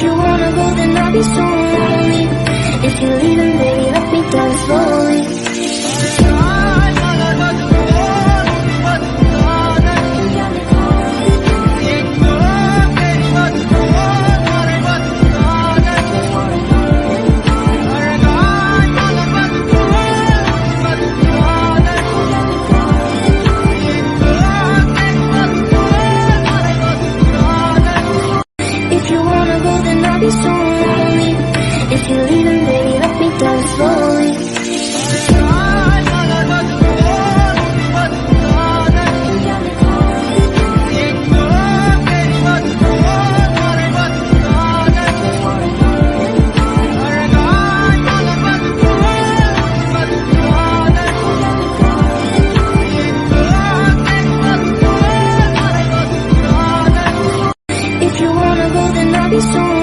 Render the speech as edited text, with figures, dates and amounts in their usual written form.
If you wanna go, then I'll be so lonely. If you're leaving, baby, let me down slowly. If you wanna go, then I'll be so lonely. If you're leaving, baby, let me down slowly. If you wanna go, then I'll be so